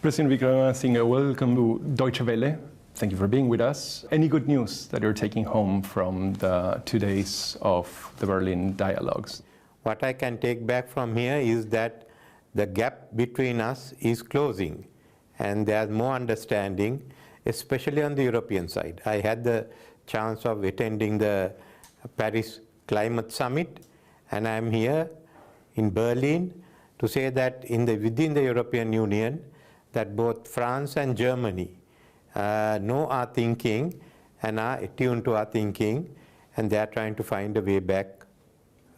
President Wickremesinghe, welcome to Deutsche Welle. Thank you for being with us. Any good news that you're taking home from the 2 days of the Berlin dialogues? What I can take back from here is that the gap between us is closing and there's more understanding, especially on the European side. I had the chance of attending the Paris Climate Summit, and I'm here in Berlin to say that within the European Union, that both France and Germany know our thinking and are attuned to our thinking, and they are trying to find a way back,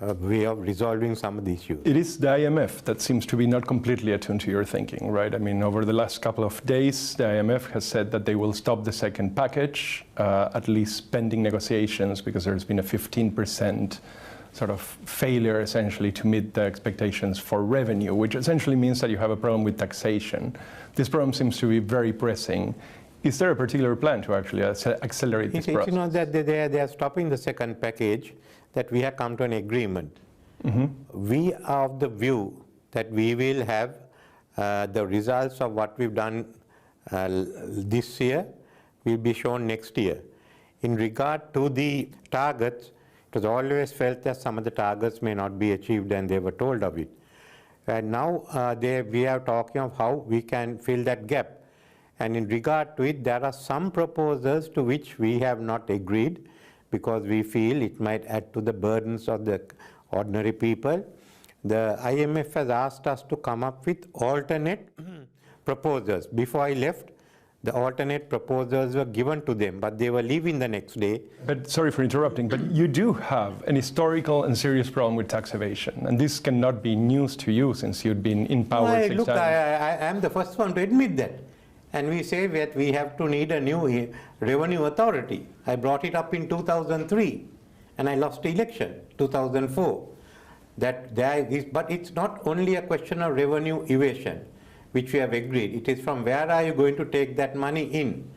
a way of resolving some of the issues. It is the IMF that seems to be not completely attuned to your thinking, right? I mean, over the last couple of days, the IMF has said that they will stop the second package, at least pending negotiations, because there's been a 15% sort of failure, essentially, to meet the expectations for revenue, which essentially means that you have a problem with taxation. This problem seems to be very pressing. Is there a particular plan to actually accelerate this process? You know that they are stopping the second package, that we have come to an agreement. Mm-hmm. We are of the view that we will have the results of what we've done this year will be shown next year. In regard to the targets, it was always felt that some of the targets may not be achieved, and they were told of it. And now we are talking of how we can fill that gap. And in regard to it, there are some proposals to which we have not agreed because we feel it might add to the burdens of the ordinary people. The IMF has asked us to come up with alternate proposals. Before I left, the alternate proposals were given to them, but they were leaving the next day. But sorry for interrupting, but you do have an historical and serious problem with tax evasion, and this cannot be news to you since you've been in power 6 times. I am the first one to admit that. And we say that we have to need a new revenue authority. I brought it up in 2003, and I lost the election, 2004. But it's not only a question of revenue evasion, which we have agreed. It is from where are you going to take that money in.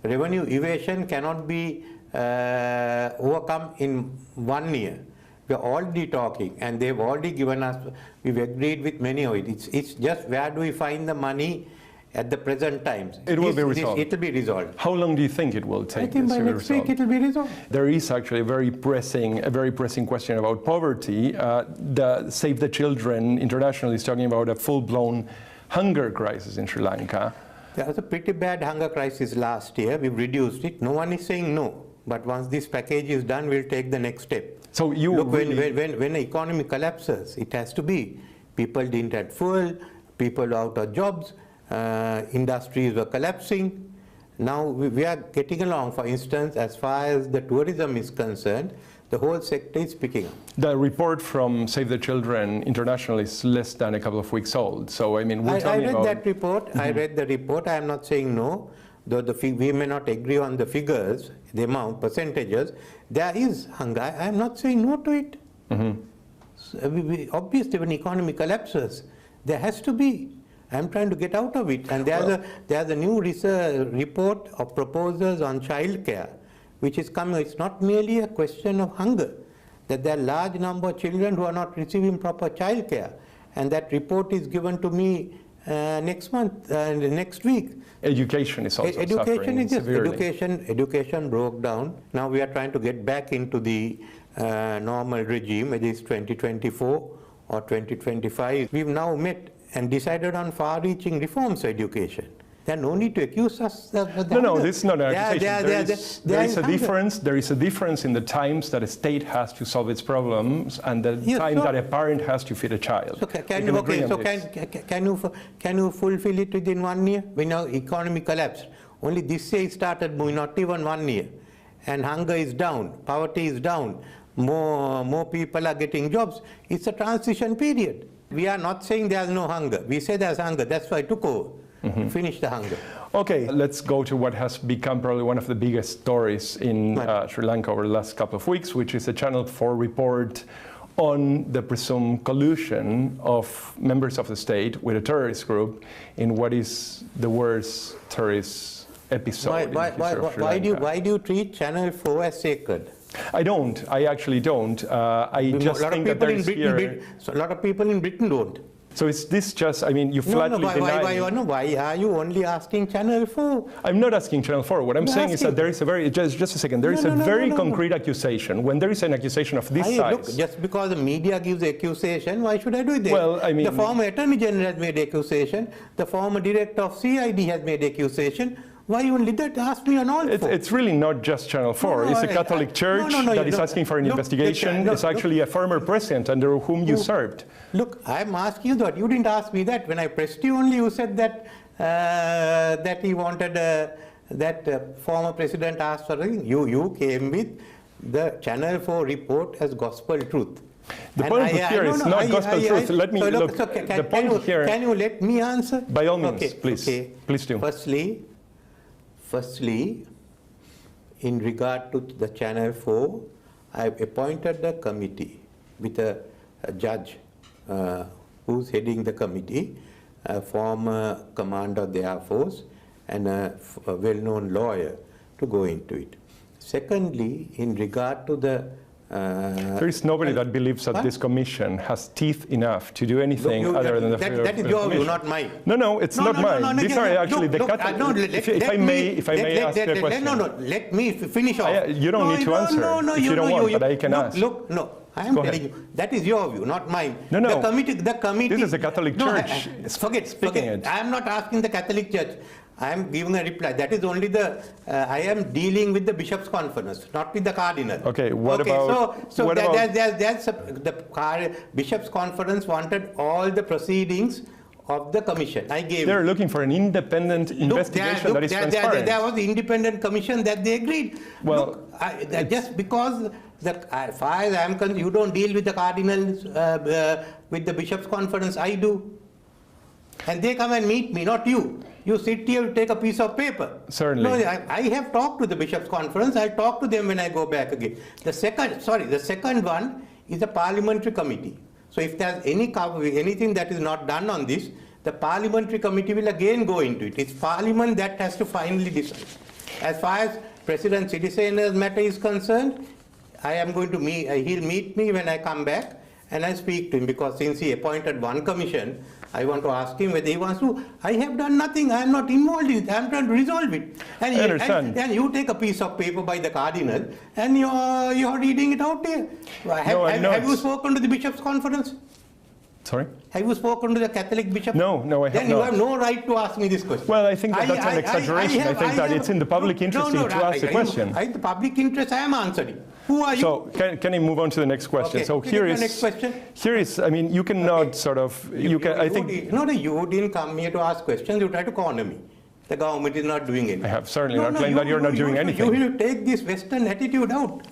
Revenue evasion cannot be overcome in 1 year. We are already talking, and they've already given us, we've agreed with many of it. It's just where do we find the money at the present times. It will be resolved. It will be resolved. How long do you think it will take? I think by next week it will be resolved. There is actually a very pressing question about poverty. The Save the Children International is talking about a full-blown hunger crisis in Sri Lanka. There was a pretty bad hunger crisis last year. We've reduced it. No one is saying no. But once this package is done, we'll take the next step. So you look, when the economy collapses, it has to be. People didn't have fuel, people out of jobs, industries were collapsing. Now we are getting along. For instance, as far as the tourism is concerned, the whole sector is picking up. The report from Save the Children International is less than a couple of weeks old. So, I mean, we're talking about... I read that report. Mm-hmm. I read the report. I am not saying no. Though we may not agree on the figures, the amount, percentages, there is hunger. I am not saying no to it. Mm-hmm. So, obviously, when the economy collapses, there has to be. I am trying to get out of it. And there's a new research report of proposals on childcare, which is coming. It's not merely a question of hunger, that there are a large number of children who are not receiving proper childcare. And that report is given to me next month, next week. Education is also suffering severely. Education broke down. Now we are trying to get back into the normal regime, whether it's 2024 or 2025. We've now met and decided on far-reaching reforms to education. There's no need to accuse us of No, this is not an accusation. There is a difference. There is a difference in the times that a state has to solve its problems and the time that a parent has to feed a child. So can you fulfill it within 1 year? When our economy collapsed, only this year it started moving, not even 1 year. And hunger is down, poverty is down, more people are getting jobs. It's a transition period. We are not saying there's no hunger. We say there's hunger. That's why I took over. Mm-hmm. Finish the hunger. Okay, let's go to what has become probably one of the biggest stories in Sri Lanka over the last couple of weeks, which is a Channel 4 report on the presumed collusion of members of the state with a terrorist group in what is the worst terrorist episode in the history of Sri Lanka. Why do you treat Channel 4 as sacred? I don't. I actually don't. I just think that there is here... So a lot of people in Britain don't. So is this just, I mean, you flatly deny... Why are you only asking Channel 4? I'm not asking Channel 4. What I'm saying is that there is a very, just a second, there is a very concrete accusation. When there is an accusation of this size... Look, just because the media gives accusation, why should I do it? Well, I mean... The former Attorney General has made accusation. The former Director of CID has made accusation. Why only that? Ask me on all four. It's really not just Channel 4. It's a Catholic church that is asking for an investigation. It's actually a former president under whom you served. Look, I'm asking you that. You didn't ask me that. When I pressed you only, you said that that he wanted, that former president asked for it. You came with the Channel 4 report as gospel truth. The point here is not gospel truth. Let me look. The point here... Can you let me answer? By all means, please. Okay. Please do. Firstly, in regard to the Channel 4, I have appointed a committee with a judge who's heading the committee, a former commander of the Air Force and a well-known lawyer to go into it. Secondly, in regard to the there is nobody that believes that this commission has teeth enough to do anything other than the that is your view, not mine. No, it's not mine. These are actually the Catholic. If I may ask a question. Let me finish off. You don't need to answer if you don't want, but I can ask. I am telling you, that is your view, not mine. No. The committee. This is a Catholic church. Forget. I am not asking the Catholic Church. I am giving a reply. That is only the, I am dealing with the Bishops' Conference, not with the Cardinal. Okay, what about... The Bishops' Conference wanted all the proceedings of the commission. I gave They're looking for an independent investigation that is transparent. There was the independent commission that they agreed. Well, just because, as far as I am concerned, you don't deal with the Cardinals, with the Bishops' Conference, I do. And they come and meet me, not you. You sit here, take a piece of paper. Certainly. No, I have talked to the Bishops' Conference. I'll talk to them when I go back again. The second one is a parliamentary committee. So if there's anything that is not done on this, the parliamentary committee will again go into it. It's Parliament that has to finally decide. As far as President Sirisena's matter is concerned, I am going to meet, he'll meet me when I come back and I speak to him, because since he appointed one commission, I want to ask him whether he wants to. I have done nothing. I am not involved in it. I am trying to resolve it. And you take a piece of paper by the Cardinal and you're reading it out there. Have you spoken to the Bishops' Conference? Sorry? Have you spoken to the Catholic Bishop? No, I have not. Then you have no right to ask me this question. Well, I think that's an exaggeration. I think that it's in the public interest to ask the question. The public interest, I am answering. Who are you? So can I move on to the next question? Okay. So here is, I mean, you cannot sort of, you didn't come here to ask questions. You try to corner me. The government is not doing anything. I have certainly not claimed that you're not doing anything. You will take this Western attitude out.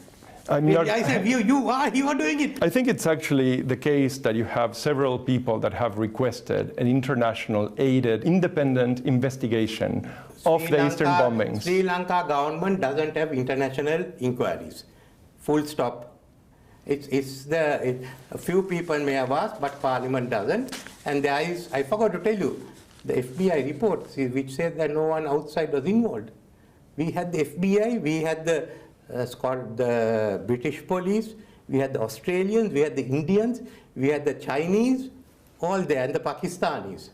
I said you are doing it. I think it's actually the case that you have several people that have requested an international aided independent investigation of the Eastern bombings. Sri Lanka government doesn't have international inquiries. Full stop. A few people may have asked, but Parliament doesn't. And there is, I forgot to tell you, the FBI report which said that no one outside was involved. We had the FBI, we had the British police, we had the Australians, we had the Indians, we had the Chinese, all there, and the Pakistanis.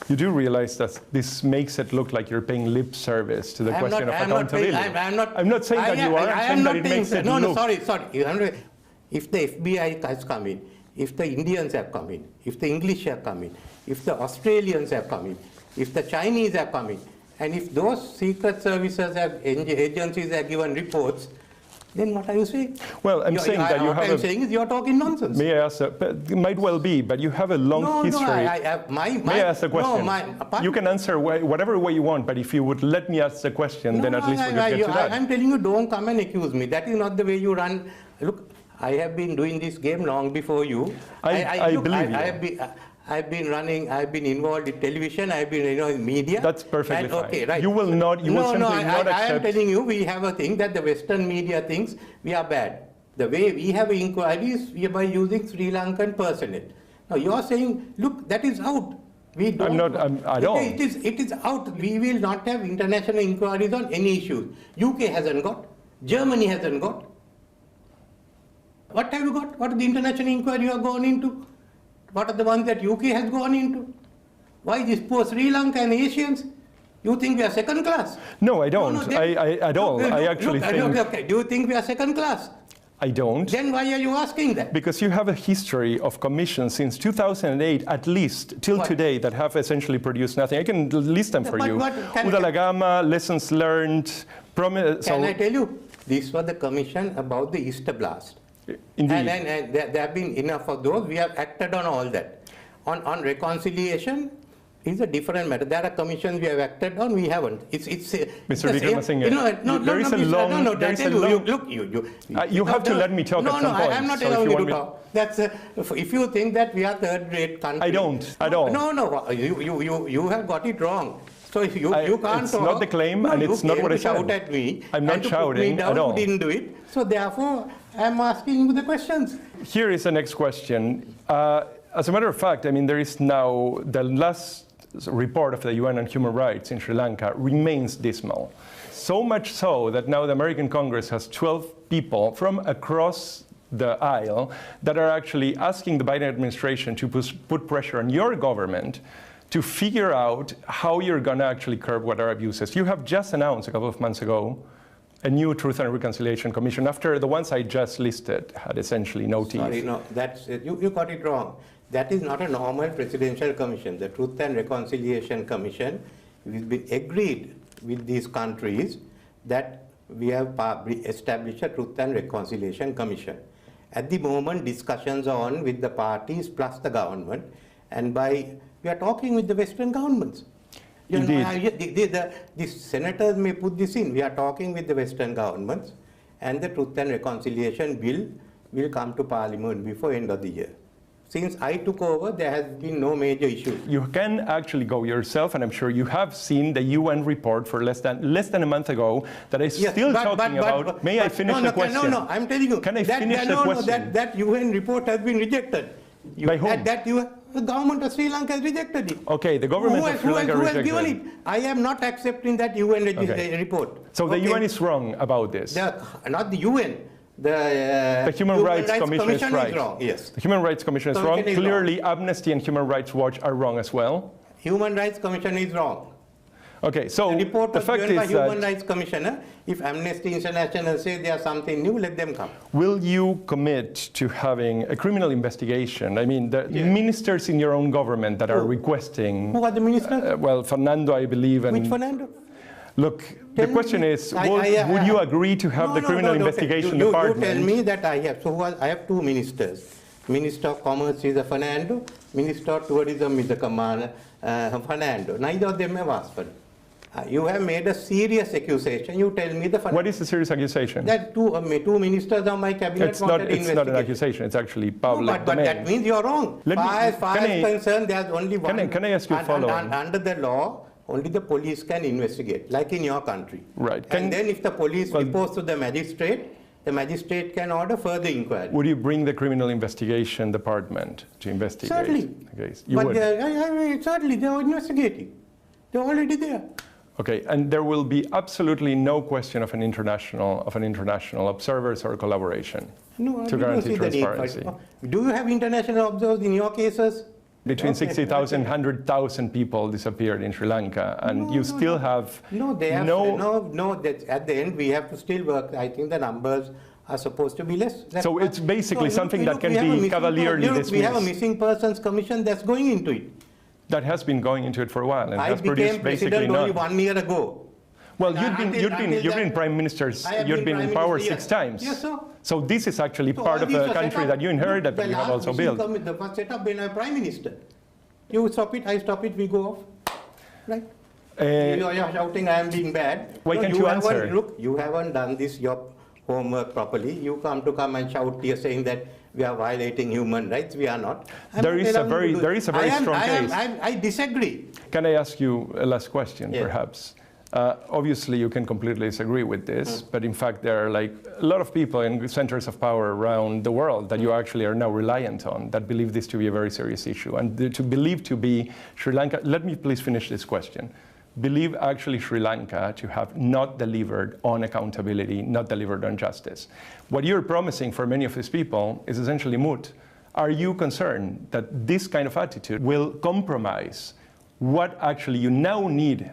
You do realize that this makes it look like you're paying lip service to the question of accountability. I'm not saying that you are. I'm saying that it makes it look. No, sorry. If the FBI has come in, if the Indians have come in, if the English have come in, if the Australians have come in, if the Chinese have come in, and if those secret services agencies have given reports, then what are you saying? Well, I'm saying that you have. What I'm saying is you're talking nonsense. May I ask? It might well be, but you have a long history. May I ask a question? You can answer whatever way you want, but if you would let me ask the question, then at least we could get to that. I'm telling you, don't come and accuse me. That is not the way you run. Look, I have been doing this game long before you. I believe you. I've been involved in television, I've been in media. That's perfectly fine. Okay, right. You will simply not accept. I am telling you, we have a thing that the Western media thinks we are bad. The way we have inquiries, we are by using Sri Lankan personnel. Now you're saying, look, that is out. We don't. at all. It is out. We will not have international inquiries on any issues. UK hasn't got. Germany hasn't got. What have you got? What is the international inquiry you are going into? What are the ones that UK has gone into? Why this poor Sri Lanka and Asians? You think we are second class? No, I don't. At all. I actually think... Okay. Do you think we are second class? I don't. Then why are you asking that? Because you have a history of commissions since 2008, at least, till today, that have essentially produced nothing. I can list them for you. Udalagama, lessons learned... Can I tell you? These were the commission about the Easter blast. Indeed. And there have been enough of those. We have acted on all that. On reconciliation, is a different matter. There are commissions we have acted on, we haven't. It's Mr. Vikramasinghe, you have to let me talk at some point. No, I'm not allowing you to talk. That's if you think that we are third-rate country. I don't at all. No, you have got it wrong. So if you can't talk. It's not the claim, and it's not what I said. Shout at me. I'm not shouting at all. You didn't do it. So therefore, I'm asking you the questions. Here is the next question. As a matter of fact, I mean, there is now the last report of the UN on human rights in Sri Lanka remains dismal. So much so that now the American Congress has 12 people from across the aisle that are actually asking the Biden administration to put pressure on your government to figure out how you're going to actually curb water abuses. You have just announced a couple of months ago a new Truth and Reconciliation Commission after the ones I just listed had essentially no teeth. Sorry, no, that's, you got it wrong. That is not a normal presidential commission. The Truth and Reconciliation Commission will be agreed with these countries that we have established a Truth and Reconciliation Commission. At the moment, discussions are on with the parties plus the government, and we are talking with the Western governments. The senators may put this in. We are talking with the Western governments, and the Truth and Reconciliation bill will come to Parliament before end of the year. Since I took over, there has been no major issue. You can actually go yourself, and I'm sure you have seen the UN report for less than a month ago that is still talking about. May I finish the question? No, I'm telling you. Can I finish the question? That UN report has been rejected. By whom? The government of Sri Lanka has rejected it. Okay, the government of Sri Lanka rejected it. Who has given it? I am not accepting that UN report. So the UN is wrong about this? Not the UN. The Human Rights Commission is right. Wrong, yes. The Human Rights Commission is wrong. Clearly, Amnesty and Human Rights Watch are wrong as well. Human Rights Commission is wrong. Okay, so the report the was fact given by is Human Rights Commissioner. If Amnesty International say there's something new, let them come. Will you commit to having a criminal investigation? I mean, the ministers in your own government that are requesting... Who are the ministers? Well, Fernando, I believe. And which Fernando? Look, the question is, would you agree to have the criminal investigation department? You tell me that I have. So I have two ministers. Minister of Commerce is a Fernando. Minister of Tourism is a Fernando. Neither of them have asked for it. You have made a serious accusation. You tell me the Fernando. What is the serious accusation? That two ministers of my cabinet it's not an accusation. It's actually public domain. But that means you're wrong. As far as concerned, there's only one. Can I ask you following? Under the law, only the police can investigate, like in your country. Right. And then if the police reports to the magistrate can order further inquiry. Would you bring the criminal investigation department to investigate? Certainly. Okay. You would? Certainly, they are investigating. They're already there. Okay, and there will be absolutely no question of an international observers or collaboration to guarantee transparency. Do you have international observers in your cases? Between 60,000 and 100,000 people disappeared in Sri Lanka, and you still have at the end we have to still work. I think the numbers are supposed to be less. So it's basically something that can be cavalierly dismissed. We have a missing persons commission that's going into it. That has been going into it for a while and has I produced became basically president only 1 year ago. Well, you've been prime ministers. You've been in power 6 times. Yes, sir. So this is actually part of the country that you inherited, that you have also built. The first setup when I'm prime minister. You stop it, I stop it, we go off. Right? You're shouting I am being bad. Why can't you answer? Look, you haven't done this your homework properly. You come and shout here saying that we are violating human rights. We are not. There is a very strong case. I disagree. Can I ask you a last question, perhaps? Obviously, you can completely disagree with this, but in fact, there are like a lot of people in centers of power around the world that you actually are now reliant on that believe this to be a very serious issue. And to believe to be Sri Lanka, let me please finish this question. Believe actually Sri Lanka to have not delivered on accountability, not delivered on justice. What you're promising for many of these people is essentially moot. Are you concerned that this kind of attitude will compromise what actually you now need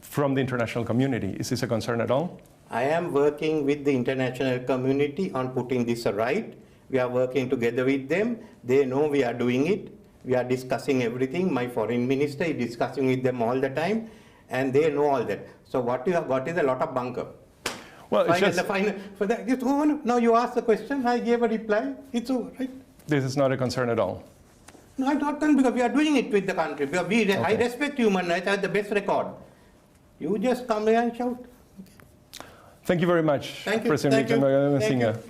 from the international community? Is this a concern at all? I am working with the international community on putting this right. We are working together with them. They know we are doing it. We are discussing everything. My foreign minister is discussing with them all the time, and they know all that. So what you have got is a lot of bunker. Well, it's over. Now you asked the question, I gave a reply, it's over, right? This is not a concern at all? No, I'm not concerned because we are doing it with the country. I respect human rights, I have the best record. You just come here and shout. Thank you very much, Thank you. President Victor Magdalena Sinha.